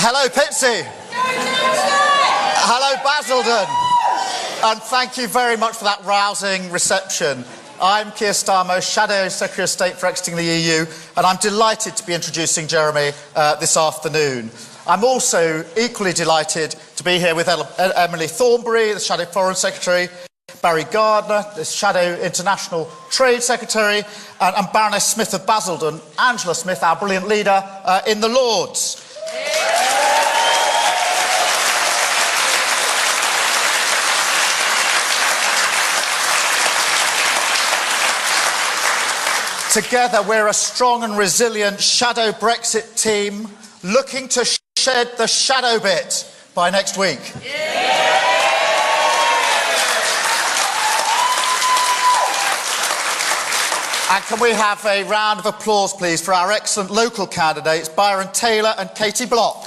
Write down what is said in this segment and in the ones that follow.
Hello, Pitsea. Hello, Basildon. And thank you very much for that rousing reception. I'm Keir Starmer, Shadow Secretary of State for Exiting the EU, and I'm delighted to be introducing Jeremy this afternoon. I'm also equally delighted to be here with Emily Thornberry, the Shadow Foreign Secretary, Barry Gardner, the Shadow International Trade Secretary, and Baroness Smith of Basildon, Angela Smith, our brilliant leader in the Lords. Together, we're a strong and resilient shadow Brexit team looking to shed the shadow bit by next week. And can we have a round of applause, please, for our excellent local candidates, Byron Taylor and Katie Block.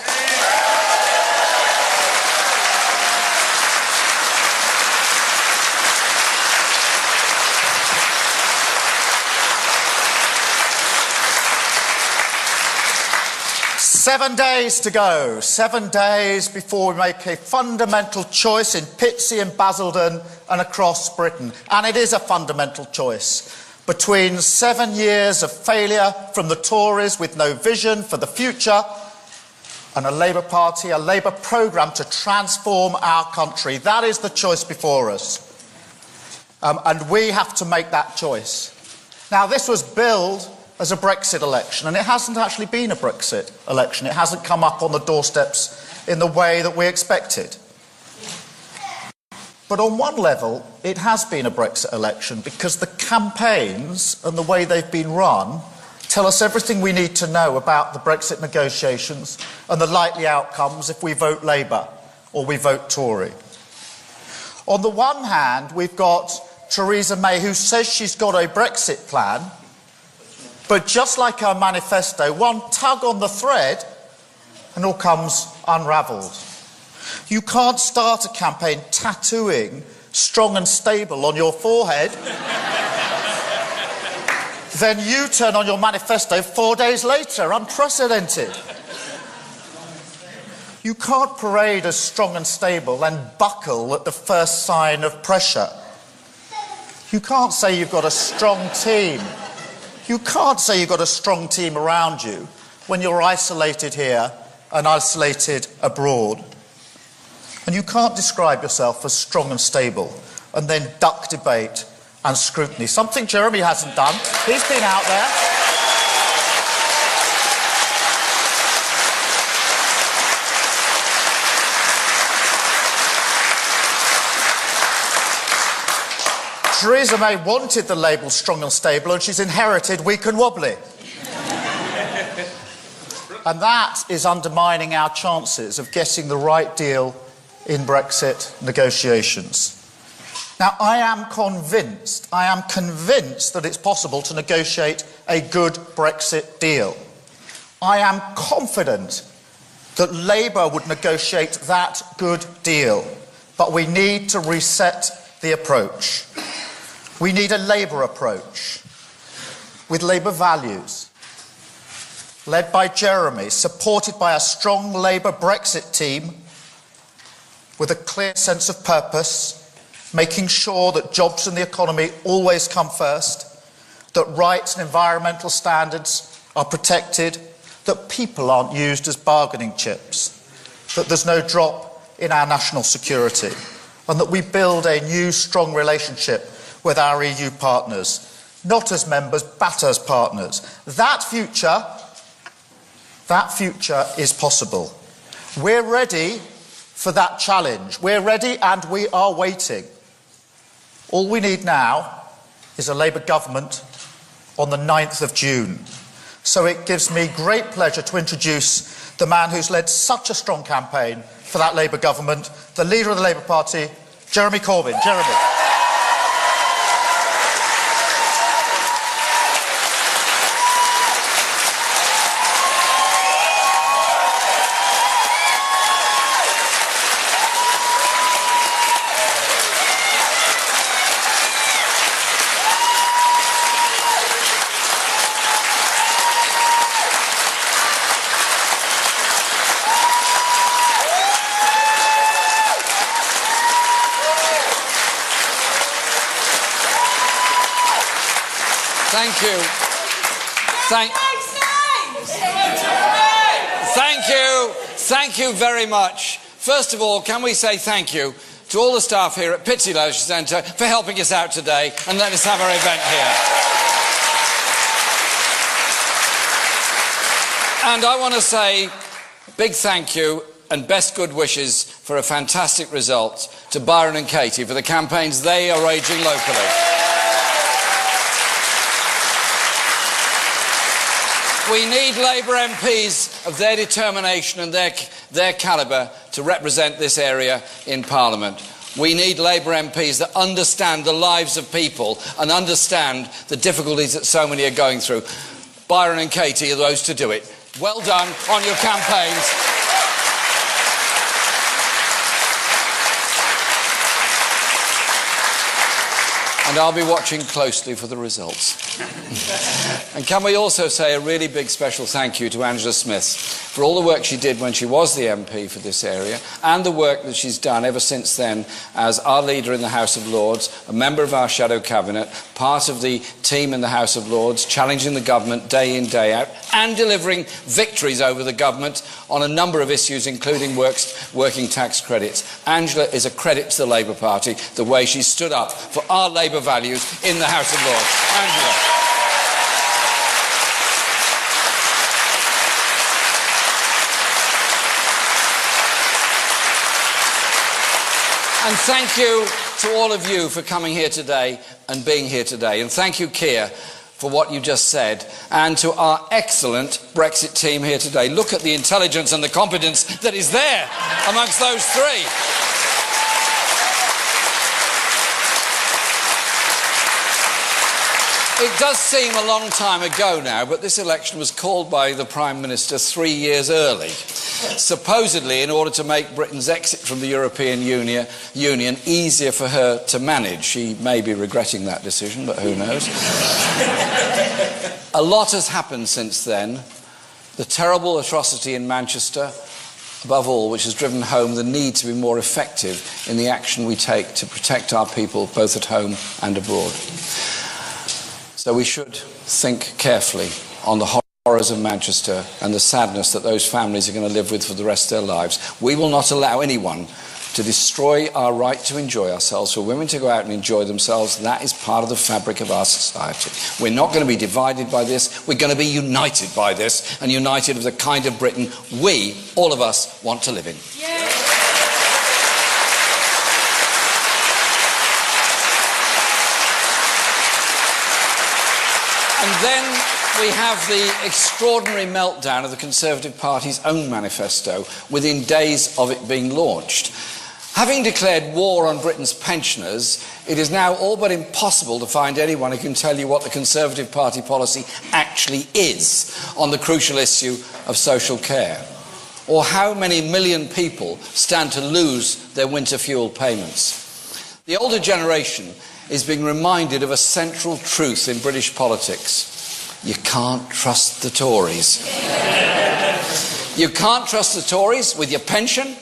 7 days to go. 7 days before we make a fundamental choice in Pitsea and Basildon and across Britain. And it is a fundamental choice between 7 years of failure from the Tories with no vision for the future and a Labour Party, a Labour programme to transform our country. That is the choice before us. And we have to make that choice. Now, this was billed as a Brexit election, and it hasn't actually been a Brexit election. It hasn't come up on the doorsteps in the way that we expected. But on one level, it has been a Brexit election because the campaigns and the way they've been run tell us everything we need to know about the Brexit negotiations and the likely outcomes if we vote Labour or we vote Tory. On the one hand, we've got Theresa May, who says she's got a Brexit plan, but just like her manifesto, one tug on the thread and all comes unravelled. You can't start a campaign tattooing strong and stable on your forehead, then you turn on your manifesto 4 days later, unprecedented. You can't parade as strong and stable and buckle at the first sign of pressure. You can't say you've got a strong team. You can't say you've got a strong team around you when you're isolated here and isolated abroad. And you can't describe yourself as strong and stable and then duck debate and scrutiny, something Jeremy hasn't done. He's been out there. Theresa May wanted the label strong and stable, and she's inherited weak and wobbly. And that is undermining our chances of getting the right deal in Brexit negotiations. Now, I am convinced that it's possible to negotiate a good Brexit deal. I am confident that Labour would negotiate that good deal, but we need to reset the approach. We need a Labour approach with Labour values, led by Jeremy, supported by a strong Labour Brexit team with a clear sense of purpose, making sure that jobs and the economy always come first, that rights and environmental standards are protected, that people aren't used as bargaining chips, that there's no drop in our national security, and that we build a new strong relationship with our EU partners, not as members, but as partners. That future is possible. We're ready for that challenge. We're ready and we are waiting. All we need now is a Labour government on the 9th of June. So it gives me great pleasure to introduce the man who's led such a strong campaign for that Labour government, the leader of the Labour Party, Jeremy Corbyn. Jeremy. Thank you. Thank you very much. First of all, can we say thank you to all the staff here at Pitsea Leisure Centre for helping us out today and let us have our event here. And I want to say big thank you and best good wishes for a fantastic result to Byron and Katie for the campaigns they are waging locally. We need Labour MPs of their determination and their calibre to represent this area in Parliament. We need Labour MPs that understand the lives of people and understand the difficulties that so many are going through. Byron and Katie are those to do it. Well done on your campaigns. And I'll be watching closely for the results. And can we also say a really big special thank you to Angela Smith for all the work she did when she was the MP for this area and the work that she's done ever since then as our leader in the House of Lords, a member of our shadow cabinet, part of the team in the House of Lords, challenging the government day in, day out, and delivering victories over the government on a number of issues, including working tax credits. Angela is a credit to the Labour Party, the way she stood up for our Labour values in the House of Lords. Angela. And thank you to all of you for coming here today and being here today. And thank you, Keir, for what you just said. And to our excellent Brexit team here today. Look at the intelligence and the competence that is there amongst those three. It does seem a long time ago now, but this election was called by the Prime Minister 3 years early, supposedly in order to make Britain's exit from the European Union easier for her to manage. She may be regretting that decision, but who knows? A lot has happened since then. The terrible atrocity in Manchester, above all, which has driven home the need to be more effective in the action we take to protect our people, both at home and abroad. So we should think carefully on the horrors of Manchester and the sadness that those families are going to live with for the rest of their lives. We will not allow anyone to destroy our right to enjoy ourselves, for women to go out and enjoy themselves. That is part of the fabric of our society. We're not going to be divided by this. We're going to be united by this, and united with the kind of Britain we, all of us, want to live in. Yeah. And then we have the extraordinary meltdown of the Conservative Party's own manifesto within days of it being launched. Having declared war on Britain's pensioners, it is now all but impossible to find anyone who can tell you what the Conservative Party policy actually is on the crucial issue of social care, or how many million people stand to lose their winter fuel payments. The older generation is being reminded of a central truth in British politics. You can't trust the Tories. You can't trust the Tories with your pension,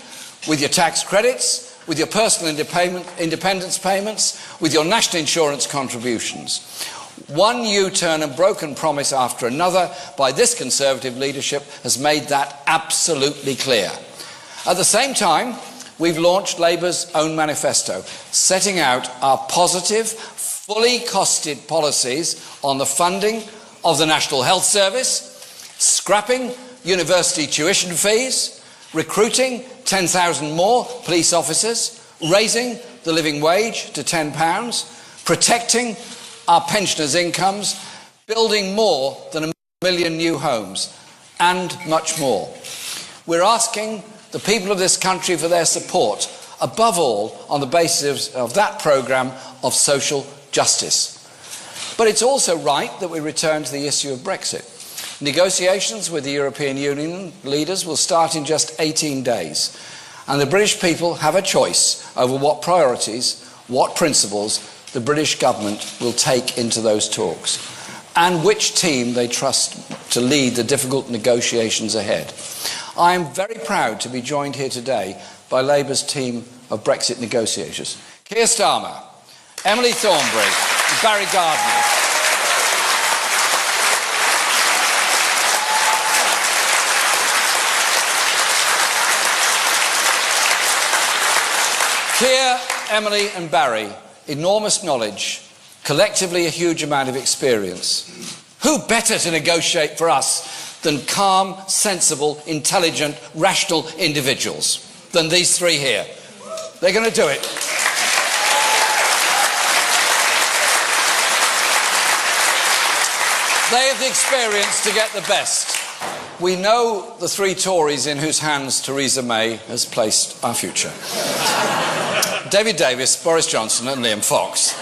with your tax credits, with your personal independence payments, with your national insurance contributions. One U-turn and broken promise after another by this Conservative leadership has made that absolutely clear. At the same time, we've launched Labour's own manifesto, setting out our positive, fully costed policies on the funding of the National Health Service, scrapping university tuition fees, recruiting 10,000 more police officers, raising the living wage to £10, protecting our pensioners' incomes, building more than 1 million new homes, and much more. We're asking the people of this country for their support, above all on the basis of that programme of social justice. But it's also right that we return to the issue of Brexit. Negotiations with the European Union leaders will start in just 18 days, and the British people have a choice over what priorities, what principles the British government will take into those talks, and which team they trust to lead the difficult negotiations ahead. I am very proud to be joined here today by Labour's team of Brexit negotiators. Keir Starmer, Emily Thornberry and Barry Gardiner. Emily and Barry, enormous knowledge, collectively a huge amount of experience. Who better to negotiate for us than calm, sensible, intelligent, rational individuals than these three here? They're going to do it. They have the experience to get the best. We know the three Tories in whose hands Theresa May has placed our future. David Davis, Boris Johnson and Liam Fox.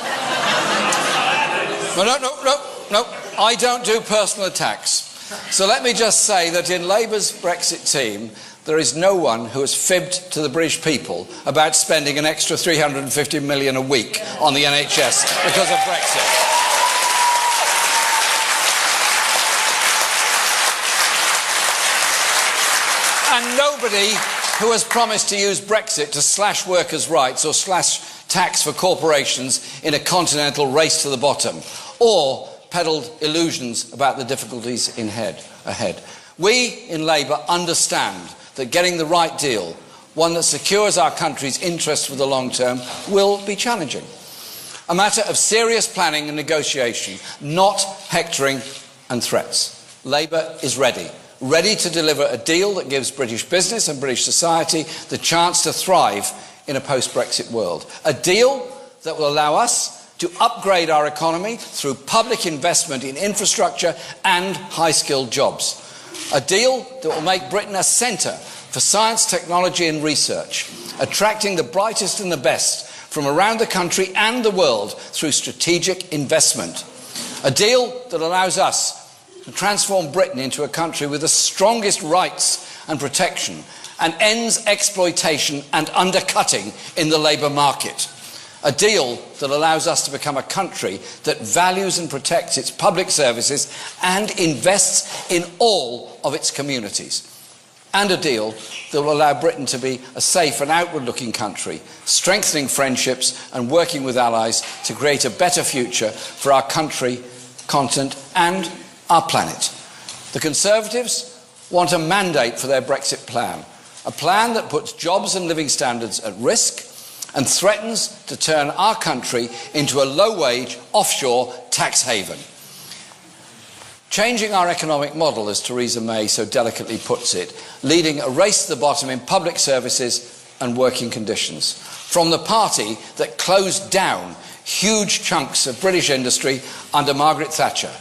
No. I don't do personal attacks. So let me just say that in Labour's Brexit team, there is no one who has fibbed to the British people about spending an extra £350 million a week on the NHS because of Brexit. And nobody who has promised to use Brexit to slash workers' rights or slash tax for corporations in a continental race to the bottom, or peddled illusions about the difficulties ahead. We in Labour understand that getting the right deal, one that secures our country's interests for the long term, will be challenging. A matter of serious planning and negotiation, not hectoring and threats. Labour is ready to deliver a deal that gives British business and British society the chance to thrive in a post-Brexit world. A deal that will allow us to upgrade our economy through public investment in infrastructure and high-skilled jobs. A deal that will make Britain a centre for science, technology and research, attracting the brightest and the best from around the country and the world through strategic investment. A deal that allows us to transform Britain into a country with the strongest rights and protection and ends exploitation and undercutting in the labour market. A deal that allows us to become a country that values and protects its public services and invests in all of its communities. And a deal that will allow Britain to be a safe and outward-looking country, strengthening friendships and working with allies to create a better future for our country, continent and our planet. The Conservatives want a mandate for their Brexit plan, a plan that puts jobs and living standards at risk and threatens to turn our country into a low-wage, offshore tax haven. Changing our economic model, as Theresa May so delicately puts it, leading a race to the bottom in public services and working conditions. From the party that closed down huge chunks of British industry under Margaret Thatcher,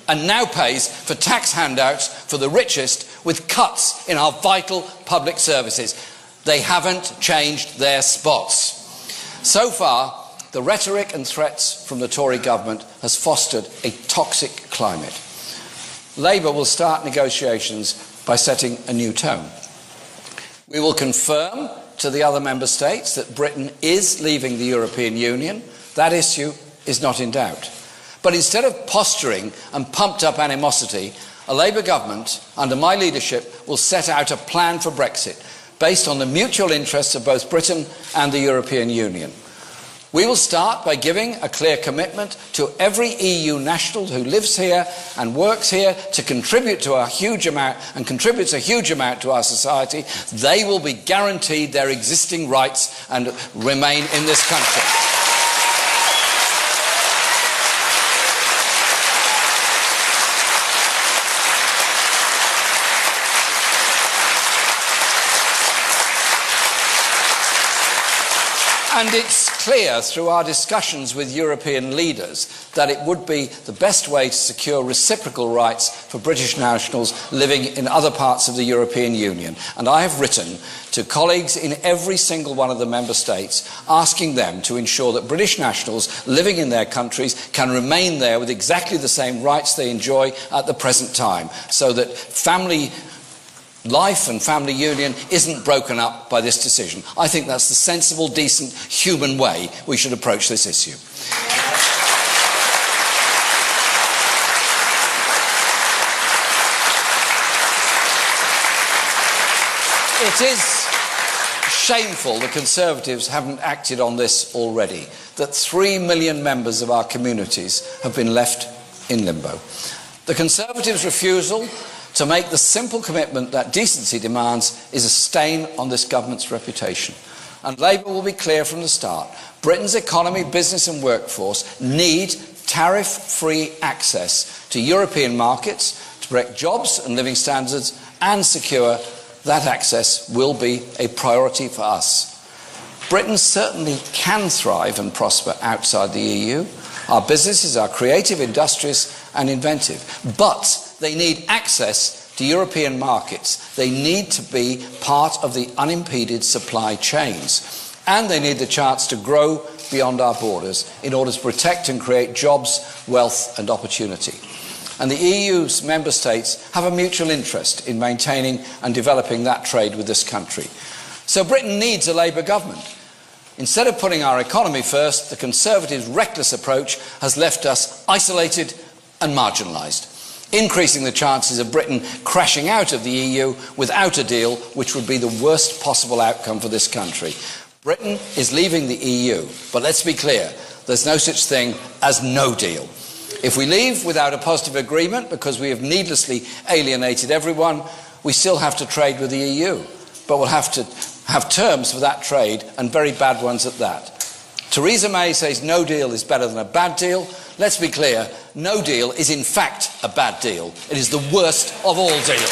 and now pays for tax handouts for the richest with cuts in our vital public services. They haven't changed their spots. So far, the rhetoric and threats from the Tory government has fostered a toxic climate. Labour will start negotiations by setting a new tone. We will confirm to the other member states that Britain is leaving the European Union. That issue is not in doubt. But instead of posturing and pumped-up animosity, a Labour government, under my leadership, will set out a plan for Brexit based on the mutual interests of both Britain and the European Union. We will start by giving a clear commitment to every EU national who lives here and works here to contribute to a huge amount and contributes a huge amount to our society. They will be guaranteed their existing rights and remain in this country. And it's clear through our discussions with European leaders that it would be the best way to secure reciprocal rights for British nationals living in other parts of the European Union. And I have written to colleagues in every single one of the member states asking them to ensure that British nationals living in their countries can remain there with exactly the same rights they enjoy at the present time, so that family life and family union isn't broken up by this decision. I think that's the sensible, decent, human way we should approach this issue. It is shameful the Conservatives haven't acted on this already, that 3 million members of our communities have been left in limbo. The Conservatives' refusal to make the simple commitment that decency demands is a stain on this government's reputation. and Labour will be clear from the start. Britain's economy, business and workforce need tariff-free access to European markets to protect jobs and living standards and secure that access will be a priority for us. Britain certainly can thrive and prosper outside the EU. Our businesses are creative, industrious and inventive, but they need access to European markets. They need to be part of the unimpeded supply chains, and they need the chance to grow beyond our borders in order to protect and create jobs, wealth and opportunity. And the EU's member states have a mutual interest in maintaining and developing that trade with this country. So Britain needs a Labour government. Instead of putting our economy first, the Conservatives' reckless approach has left us isolated and marginalised, increasing the chances of Britain crashing out of the EU without a deal, which would be the worst possible outcome for this country. Britain is leaving the EU, but let's be clear, there's no such thing as no deal. If we leave without a positive agreement because we have needlessly alienated everyone, we still have to trade with the EU, but we'll have to have terms for that trade, and very bad ones at that. Theresa May says no deal is better than a bad deal. Let's be clear, no deal is in fact a bad deal. It is the worst of all deals.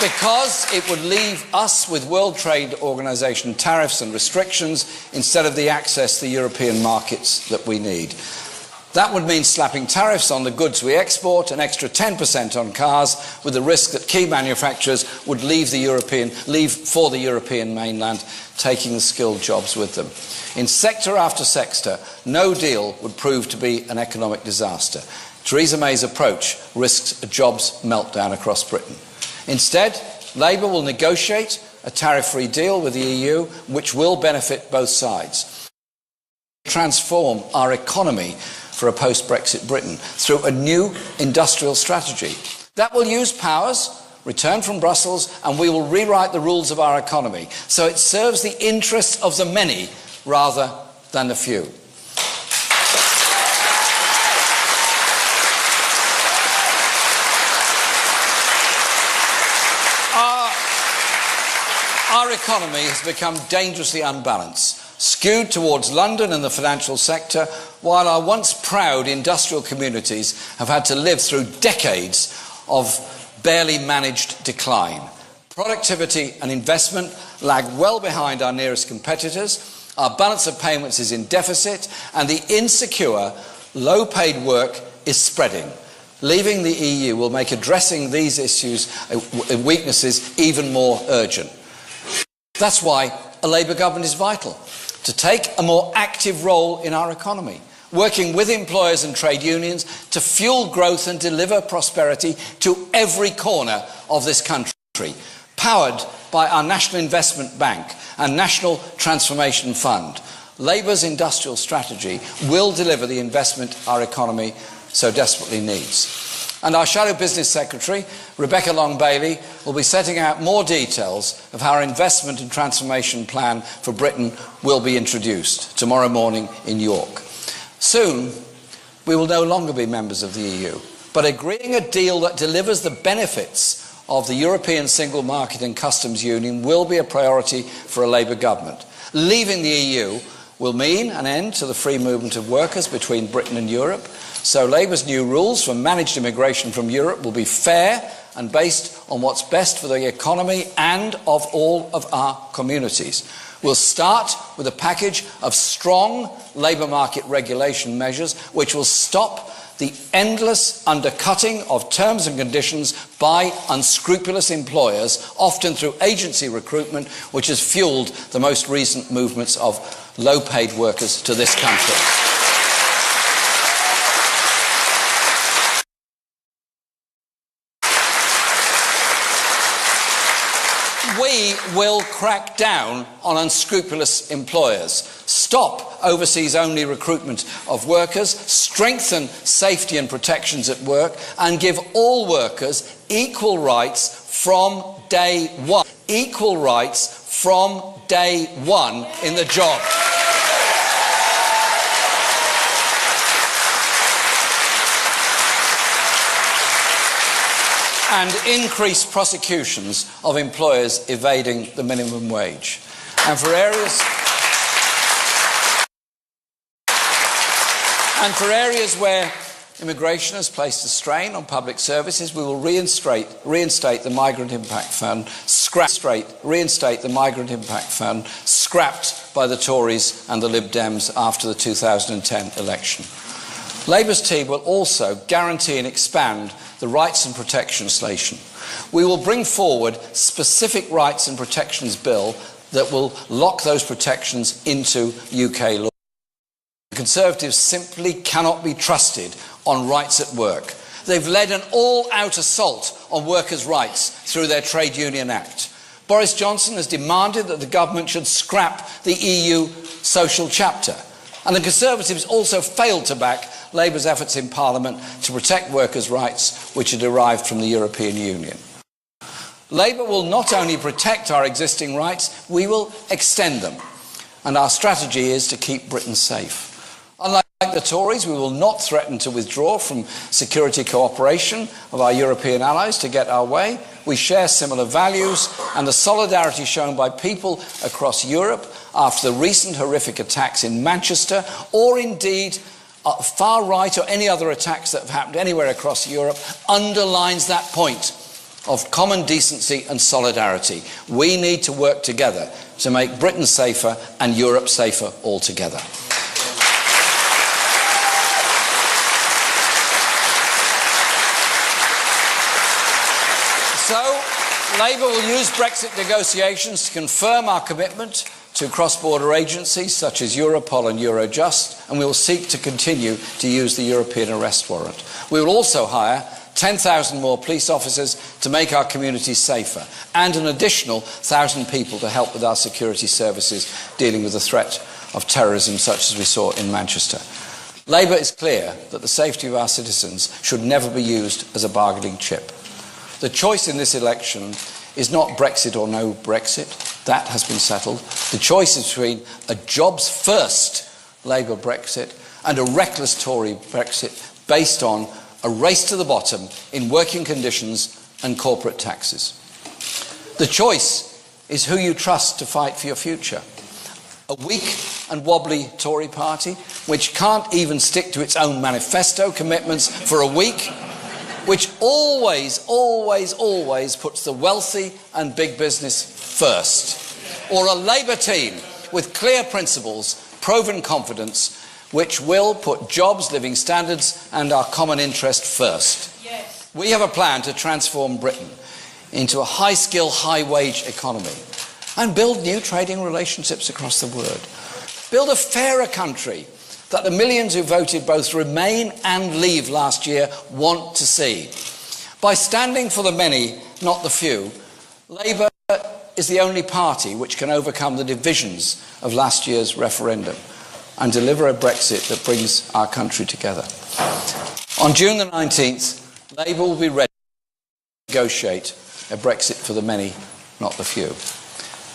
Because it would leave us with World Trade Organization tariffs and restrictions instead of the access to the European markets that we need. That would mean slapping tariffs on the goods we export, an extra 10% on cars, with the risk that key manufacturers would leave for the European mainland, taking the skilled jobs with them. In sector after sector, no deal would prove to be an economic disaster. Theresa May's approach risks a jobs meltdown across Britain. Instead, Labour will negotiate a tariff-free deal with the EU, which will benefit both sides. Transform our economy for a post-Brexit Britain through a new industrial strategy. That will use powers returned from Brussels, and we will rewrite the rules of our economy so it serves the interests of the many rather than the few. Our economy has become dangerously unbalanced, skewed towards London and the financial sector, while our once proud industrial communities have had to live through decades of barely managed decline. Productivity and investment lag well behind our nearest competitors, our balance of payments is in deficit, and the insecure, low-paid work is spreading. Leaving the EU will make addressing these issues and weaknesses even more urgent. That's why a Labour government is vital, to take a more active role in our economy, working with employers and trade unions to fuel growth and deliver prosperity to every corner of this country, powered by our National Investment Bank and National Transformation Fund. Labour's industrial strategy will deliver the investment our economy so desperately needs. And our Shadow Business Secretary, Rebecca Long-Bailey, will be setting out more details of how our investment and transformation plan for Britain will be introduced tomorrow morning in York. Soon, we will no longer be members of the EU, but agreeing a deal that delivers the benefits of the European Single Market and Customs Union will be a priority for a Labour government. Leaving the EU will mean an end to the free movement of workers between Britain and Europe, so Labour's new rules for managed immigration from Europe will be fair and based on what's best for the economy and of all of our communities. We'll start with a package of strong labour market regulation measures which will stop the endless undercutting of terms and conditions by unscrupulous employers, often through agency recruitment, which has fuelled the most recent movements of low-paid workers to this country. We will crack down on unscrupulous employers, stop overseas-only recruitment of workers, strengthen safety and protections at work, and give all workers equal rights from day one. Equal rights from day one in the job. and increased prosecutions of employers evading the minimum wage. And for areas where immigration has placed a strain on public services, we will reinstate the Migrant Impact Fund, scrapped by the Tories and the Lib Dems after the 2010 election. Labour's team will also guarantee and expand the rights and protections legislation. We will bring forward specific rights and protections bill that will lock those protections into UK law. The Conservatives simply cannot be trusted on rights at work. They've led an all-out assault on workers' rights through their Trade Union Act. Boris Johnson has demanded that the government should scrap the EU social chapter. And the Conservatives also failed to back Labour's efforts in Parliament to protect workers' rights, which are derived from the European Union. Labour will not only protect our existing rights, we will extend them. And our strategy is to keep Britain safe. Unlike the Tories, we will not threaten to withdraw from security cooperation of our European allies to get our way. We share similar values, and the solidarity shown by people across Europe after the recent horrific attacks in Manchester, or indeed far right or any other attacks that have happened anywhere across Europe, underlines that point of common decency and solidarity. We need to work together to make Britain safer and Europe safer altogether. So, Labour will use Brexit negotiations to confirm our commitment to cross-border agencies such as Europol and Eurojust, and we will seek to continue to use the European arrest warrant. We will also hire 10,000 more police officers to make our communities safer, and an additional 1,000 people to help with our security services dealing with the threat of terrorism such as we saw in Manchester. Labour is clear that the safety of our citizens should never be used as a bargaining chip. The choice in this election is not Brexit or no Brexit. That has been settled. The choice is between a jobs-first Labour Brexit and a reckless Tory Brexit based on a race to the bottom in working conditions and corporate taxes. The choice is who you trust to fight for your future. A weak and wobbly Tory party, which can't even stick to its own manifesto commitments for a week, which always puts the wealthy and big business first. Or a Labour team with clear principles, proven confidence, which will put jobs, living standards and our common interest first. Yes. We have a plan to transform Britain into a high-skill, high-wage economy and build new trading relationships across the world. Build a fairer country that the millions who voted both Remain and Leave last year want to see. By standing for the many, not the few, Labour is the only party which can overcome the divisions of last year's referendum and deliver a Brexit that brings our country together. On June the 19th, Labour will be ready to negotiate a Brexit for the many, not the few.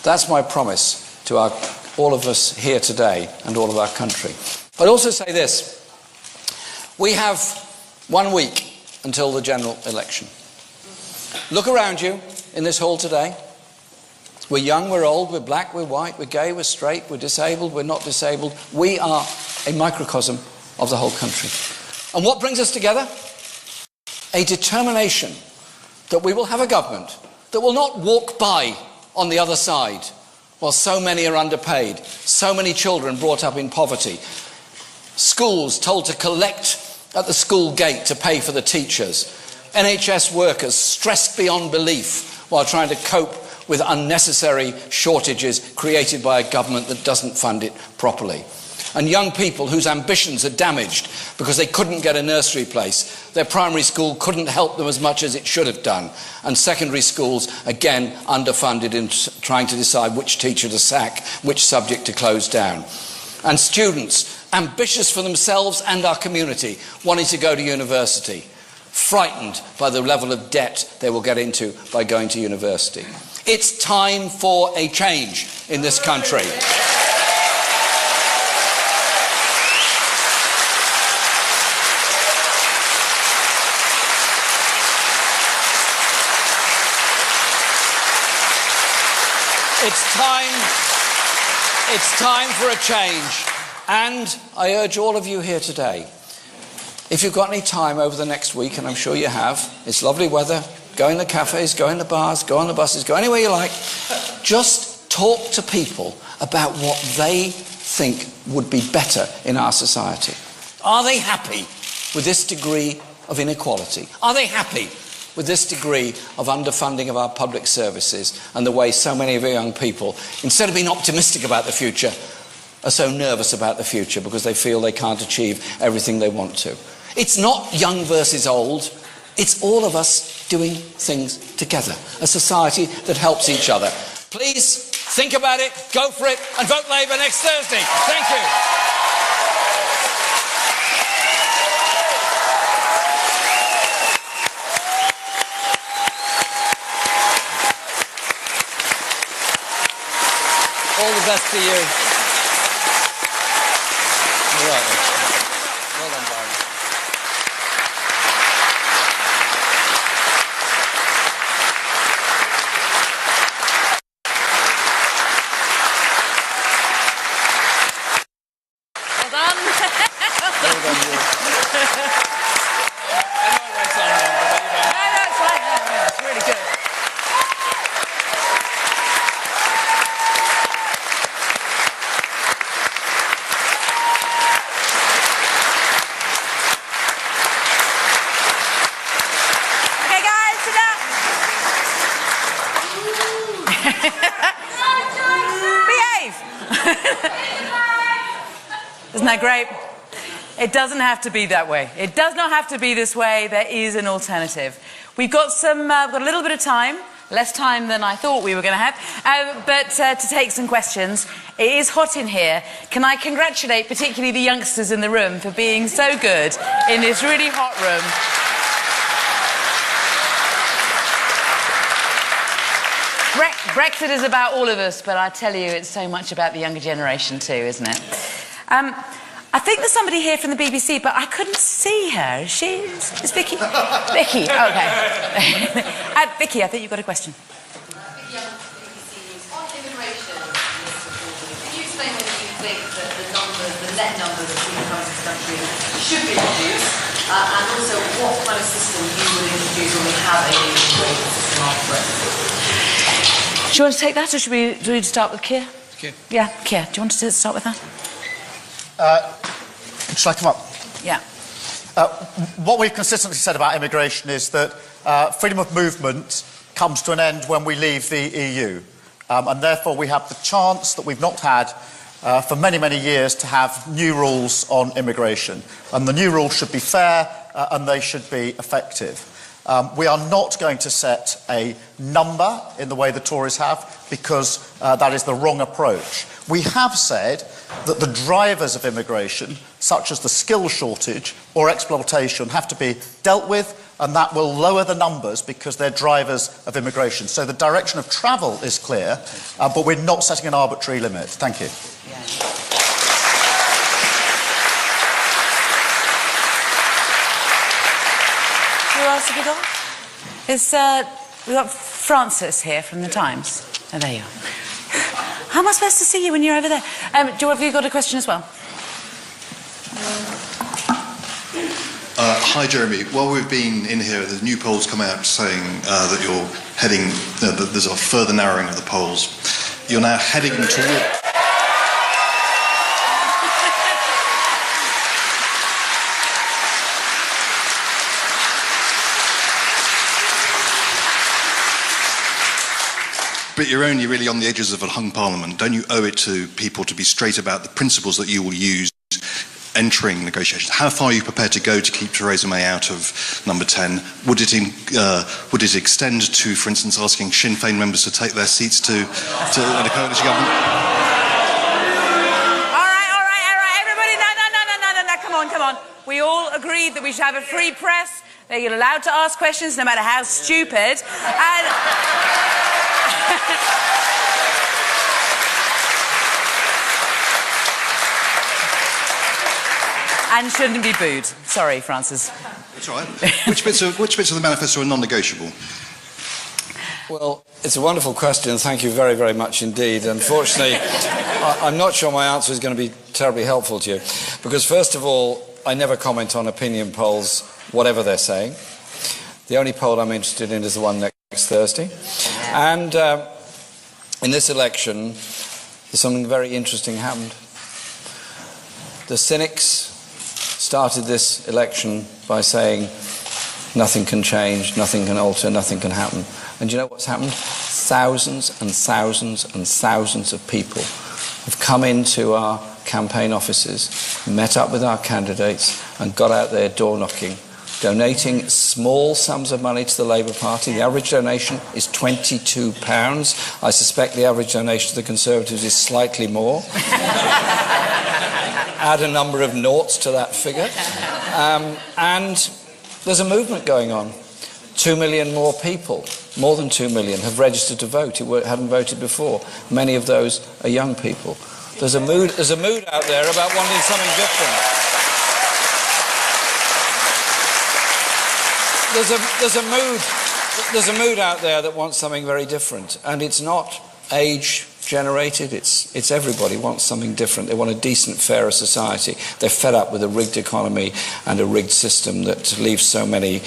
That's my promise to all of us here today and all of our country. I'd also say this. We have 1 week until the general election. Look around you in this hall today. We're young, we're old, we're black, we're white, we're gay, we're straight, we're disabled, we're not disabled. We are a microcosm of the whole country. And what brings us together? A determination that we will have a government that will not walk by on the other side while so many are underpaid, so many children brought up in poverty, schools told to collect at the school gate to pay for the teachers, NHS workers stressed beyond belief while trying to cope with unnecessary shortages created by a government that doesn't fund it properly. And young people whose ambitions are damaged because they couldn't get a nursery place. Their primary school couldn't help them as much as it should have done. And secondary schools, again, underfunded in trying to decide which teacher to sack, which subject to close down. And students, ambitious for themselves and our community, wanting to go to university, frightened by the level of debt they will get into by going to university. It's time for a change in this country. It's time for a change. And I urge all of you here today, if you've got any time over the next week, and I'm sure you have, it's lovely weather, go in the cafes, go in the bars, go on the buses, go anywhere you like, just talk to people about what they think would be better in our society. Are they happy with this degree of inequality? Are they happy with this degree of underfunding of our public services and the way so many of our young people, instead of being optimistic about the future, are so nervous about the future because they feel they can't achieve everything they want to? It's not young versus old. It's all of us doing things together, a society that helps each other. Please think about it, go for it, and vote Labour next Thursday. Thank you. All the best to you. You're right. Well done, Barry. Well done. Well done, you. I know it went on longer, but you don't. No, it's fine. No, it's really good. Okay, guys, sit down. Behave. Isn't that great? It doesn't have to be that way. It does not have to be this way. There is an alternative. We've got we've got a little bit of time, less time than I thought we were going to have, but to take some questions. It is hot in here. Can I congratulate particularly the youngsters in the room for being so good in this really hot room? Brexit is about all of us, but I tell you, it's so much about the younger generation too, isn't it? I think there's somebody here from the BBC, but I couldn't see her. Is she? Is Vicky? Vicky, okay. Vicky, I think you've got a question. Vicky, BBC. On immigration, can you explain whether you think that the net numbers of people coming to this country should be reduced, and also what kind of system you would introduce when we have a immigration system after Brexit? Do you want to take that, or should we start with Keir? Keir. Yeah, Keir. Do you want to start with that? Shall I come up? Yeah. What we've consistently said about immigration is that freedom of movement comes to an end when we leave the EU. And therefore we have the chance that we've not had for many, many years to have new rules on immigration. And the new rules should be fair and they should be effective. We are not going to set a number in the way the Tories have, because that is the wrong approach. We have said that the drivers of immigration, such as the skill shortage or exploitation, have to be dealt with, and that will lower the numbers because they're drivers of immigration. So the direction of travel is clear, but we're not setting an arbitrary limit. Thank you. Who else have we got? We've got Francis here from the Times. Oh, there you are. How am I supposed to see you when you're over there? Have you got a question as well? Hi, Jeremy. While we've been in here, the new polls come out saying that you're heading, that there's a further narrowing of the polls. You're now heading toward... But you're only really on the edges of a hung parliament. Don't you owe it to people to be straight about the principles that you will use entering negotiations? How far are you prepared to go to keep Theresa May out of number 10? Would it extend to, for instance, asking Sinn Féin members to take their seats to the coalition government? All right, everybody, no, come on. We all agreed that we should have a free press, that you're allowed to ask questions no matter how stupid, and shouldn't be booed. Sorry, Francis. That's all right. Which bits of the manifesto are non-negotiable? Well, it's a wonderful question. Thank you very, very much indeed. Unfortunately, I'm not sure my answer is going to be terribly helpful to you. Because first of all, I never comment on opinion polls, whatever they're saying. The only poll I'm interested in is the one next Thursday. And in this election, something very interesting happened. The cynics started this election by saying nothing can change, nothing can alter, nothing can happen. And do you know what's happened? Thousands and thousands and thousands of people have come into our campaign offices, met up with our candidates and got out there door knocking, donating small sums of money to the Labour Party. The average donation is £22. I suspect the average donation to the Conservatives is slightly more. Add a number of noughts to that figure. And there's a movement going on. 2 million more people, more than 2 million, have registered to vote who hadn't voted before. Many of those are young people. There's a mood out there about wanting something different. There's a mood out there that wants something very different, and it's not age generated, it's everybody wants something different. They want a decent, fairer society. They're fed up with a rigged economy and a rigged system that leaves so many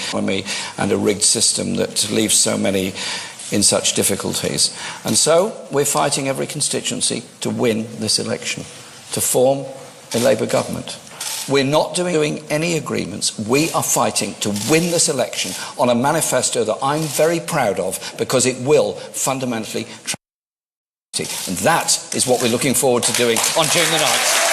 in such difficulties. And so we're fighting every constituency to win this election, to form a Labour government. We're not doing any agreements. We are fighting to win this election on a manifesto that I'm very proud of, because it will fundamentally transform. And that is what we're looking forward to doing on June the 9th.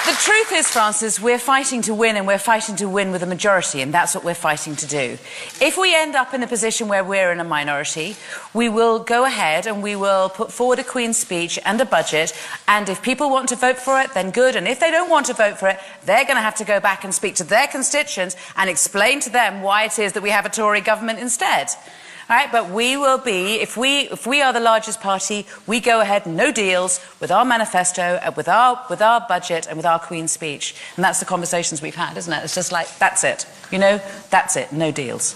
The truth is, Francis, we're fighting to win, and we're fighting to win with a majority, and that's what we're fighting to do. If we end up in a position where we're in a minority, we will go ahead and we will put forward a Queen's speech and a budget, and if people want to vote for it, then good, and if they don't want to vote for it, they're going to have to go back and speak to their constituents and explain to them why it is that we have a Tory government instead. All right, but we will be, if we are the largest party, we go ahead, no deals, with our manifesto, with our budget and with our Queen's speech. And that's the conversations we've had, isn't it? It's just like, that's it. You know, that's it, no deals.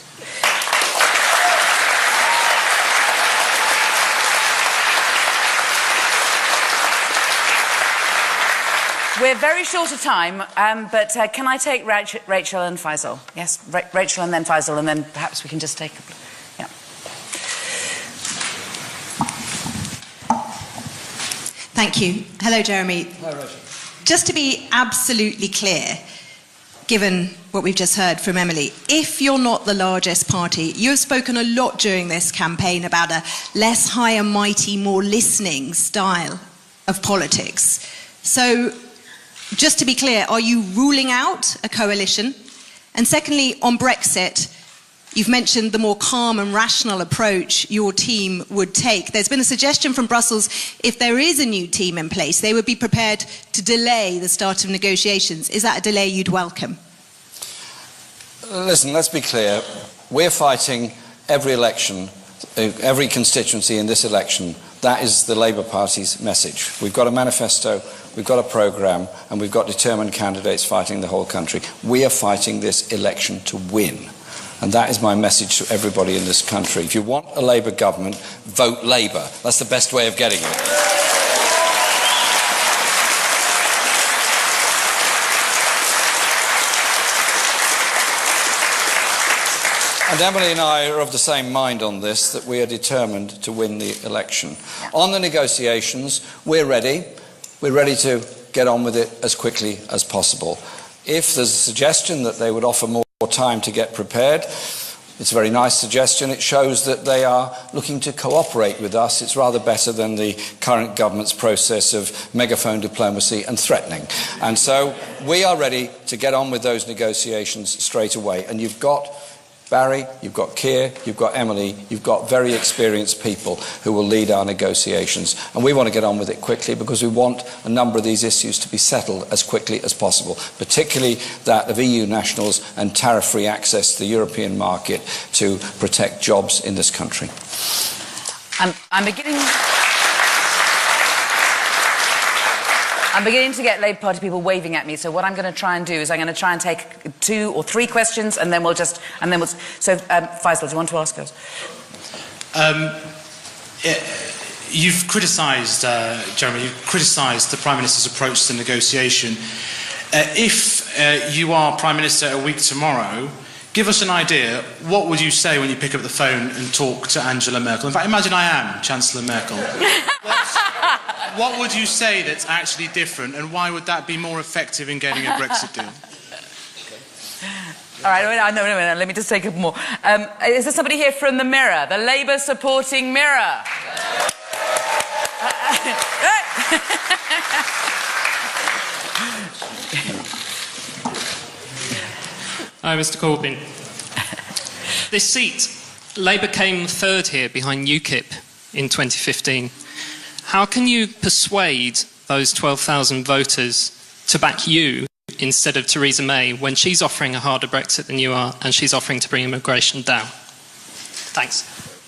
We're very short of time, but can I take Rachel and Faisal? Yes, Rachel and then Faisal, and then perhaps we can just take... Yeah. Thank you. Hello, Jeremy. Hi, Rachel. Just to be absolutely clear, given what we've just heard from Emily, if you're not the largest party, you have spoken a lot during this campaign about a less high and mighty, more listening style of politics. So, just to be clear, are you ruling out a coalition? And secondly, on Brexit, you've mentioned the more calm and rational approach your team would take. There's been a suggestion from Brussels, if there is a new team in place, they would be prepared to delay the start of negotiations. Is that a delay you'd welcome? Listen, let's be clear. We're fighting every election, every constituency in this election. That is the Labour Party's message. We've got a manifesto, we've got a programme, and we've got determined candidates fighting the whole country. We are fighting this election to win. And that is my message to everybody in this country. If you want a Labour government, vote Labour. That's the best way of getting it. And Emily and I are of the same mind on this, that we are determined to win the election. On the negotiations, we're ready. We're ready to get on with it as quickly as possible. If there's a suggestion that they would offer more time to get prepared, it's a very nice suggestion. It shows that they are looking to cooperate with us. It's rather better than the current government's process of megaphone diplomacy and threatening. And so we are ready to get on with those negotiations straight away. And you've got Barry, you've got Keir, you've got Emily, you've got very experienced people who will lead our negotiations. And we want to get on with it quickly because we want a number of these issues to be settled as quickly as possible, particularly that of EU nationals and tariff-free access to the European market to protect jobs in this country. I'm beginning to get Labour Party people waving at me, so what I'm going to try and do is I'm going to try and take 2 or 3 questions, and then we'll just... So, Faisal, do you want to ask us? You've criticised, Jeremy, you've criticised the Prime Minister's approach to negotiation. If you are Prime Minister a week tomorrow, give us an idea, what would you say when you pick up the phone and talk to Angela Merkel? In fact, imagine I am Chancellor Merkel. What would you say that's actually different, and why would that be more effective in getting a Brexit deal? All right, no, let me just take a more. Is there somebody here from the Mirror, the Labour supporting Mirror? Hi, Mr. Corbyn. This seat, Labour came third here behind UKIP in 2015. How can you persuade those 12,000 voters to back you instead of Theresa May when she's offering a harder Brexit than you are and she's offering to bring immigration down? Thanks.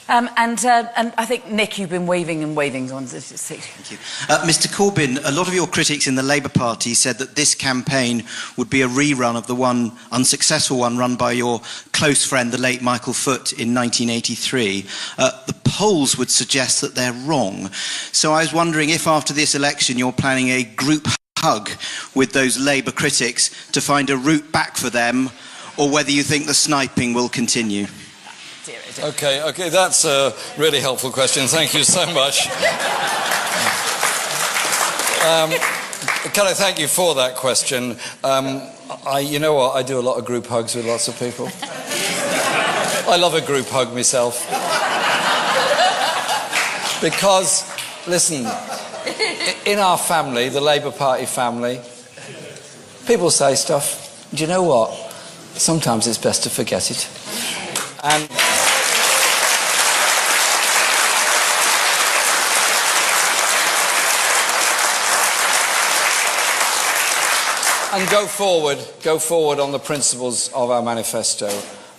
And I think, Nick, you've been waving on this. Thank you. Mr. Corbyn, a lot of your critics in the Labour Party said that this campaign would be a rerun of the one unsuccessful one run by your close friend, the late Michael Foot, in 1983. The polls would suggest that they're wrong. So I was wondering if after this election you're planning a group hug with those Labour critics to find a route back for them, or whether you think the sniping will continue. Okay, that's a really helpful question. Thank you so much. Can I thank you for that question? You know what? I do a lot of group hugs with lots of people. I love a group hug myself. Because, listen, in our family, the Labour Party family, people say stuff. Do you know what? Sometimes it's best to forget it. And go forward on the principles of our manifesto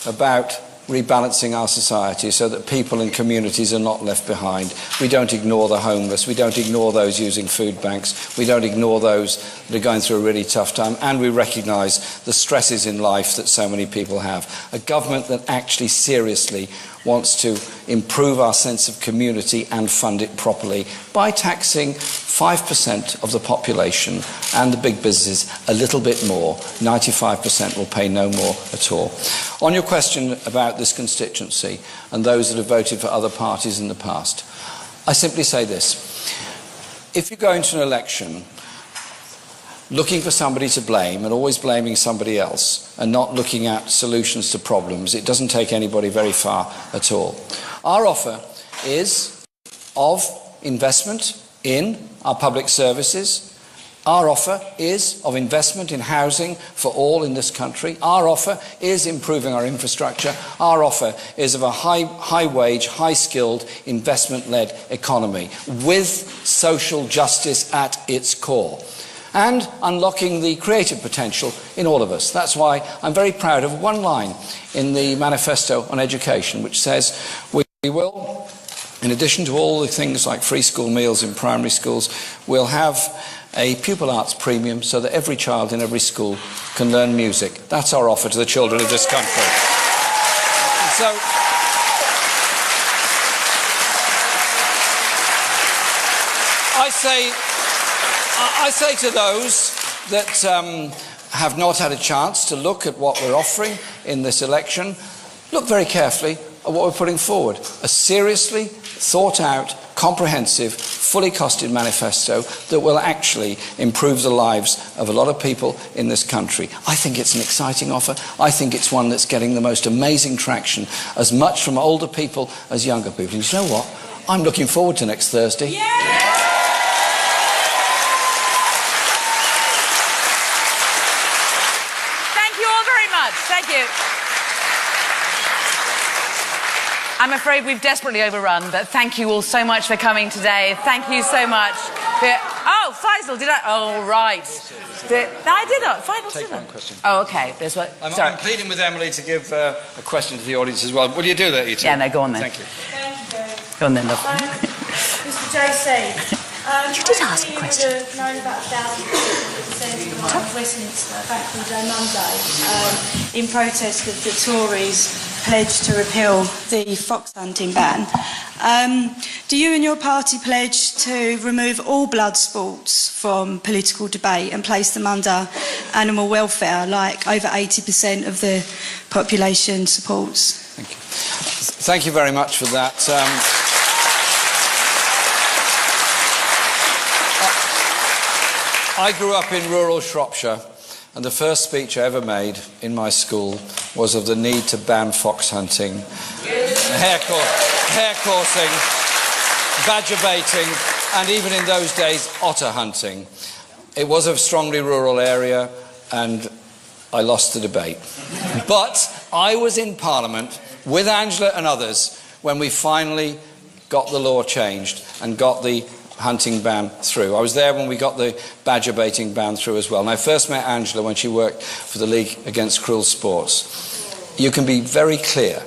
about rebalancing our society so that people and communities are not left behind. We don't ignore the homeless, we don't ignore those using food banks, we don't ignore those that are going through a really tough time, and we recognise the stresses in life that so many people have. A government that actually seriously wants to improve our sense of community and fund it properly by taxing 5% of the population and the big businesses a little bit more. 95% will pay no more at all. On your question about this constituency and those that have voted for other parties in the past, I simply say this. If you go into an election looking for somebody to blame and always blaming somebody else and not looking at solutions to problems, it doesn't take anybody very far at all. Our offer is of investment in our public services. Our offer is of investment in housing for all in this country. Our offer is improving our infrastructure. Our offer is of a high-wage, high-skilled, investment-led economy with social justice at its core, and unlocking the creative potential in all of us. That's why I'm very proud of one line in the manifesto on education, which says we will, in addition to all the things like free school meals in primary schools, we'll have a pupil arts premium so that every child in every school can learn music. That's our offer to the children of this country. So, I say to those that have not had a chance to look at what we're offering in this election, look very carefully at what we're putting forward. A seriously thought out, comprehensive, fully costed manifesto that will actually improve the lives of a lot of people in this country. I think it's an exciting offer. I think it's one that's getting the most amazing traction, as much from older people as younger people. And you know what? I'm looking forward to next Thursday. Yeah! Thank you. I'm afraid we've desperately overrun, but thank you all so much for coming today. Thank you so much. Oh, Faisal, did I? Oh, right. I did not. Faisal Take didn't. one question. Oh, okay. There's what. Sorry. I'm pleading with Emily to give a question to the audience as well. Will you do that, you two? Yeah, no, go on then. Thank you. Thank you, Dave. Go on then, love. Mr. J. Said, You did ask a question. Known about 1,000 of Westminster Bank Holiday Monday in protest of the Tories' pledge to repeal the fox hunting ban. Do you and your party pledge to remove all blood sports from political debate and place them under animal welfare, like over 80% of the population supports? Thank you. Thank you very much for that. I grew up in rural Shropshire, and the first speech I ever made in my school was of the need to ban fox hunting, hare coursing, badger baiting, and even in those days, otter hunting. It was a strongly rural area, and I lost the debate. But I was in Parliament with Angela and others when we finally got the law changed and got the hunting ban through. I was there when we got the badger baiting ban through as well. And I first met Angela when she worked for the League Against Cruel Sports. You can be very clear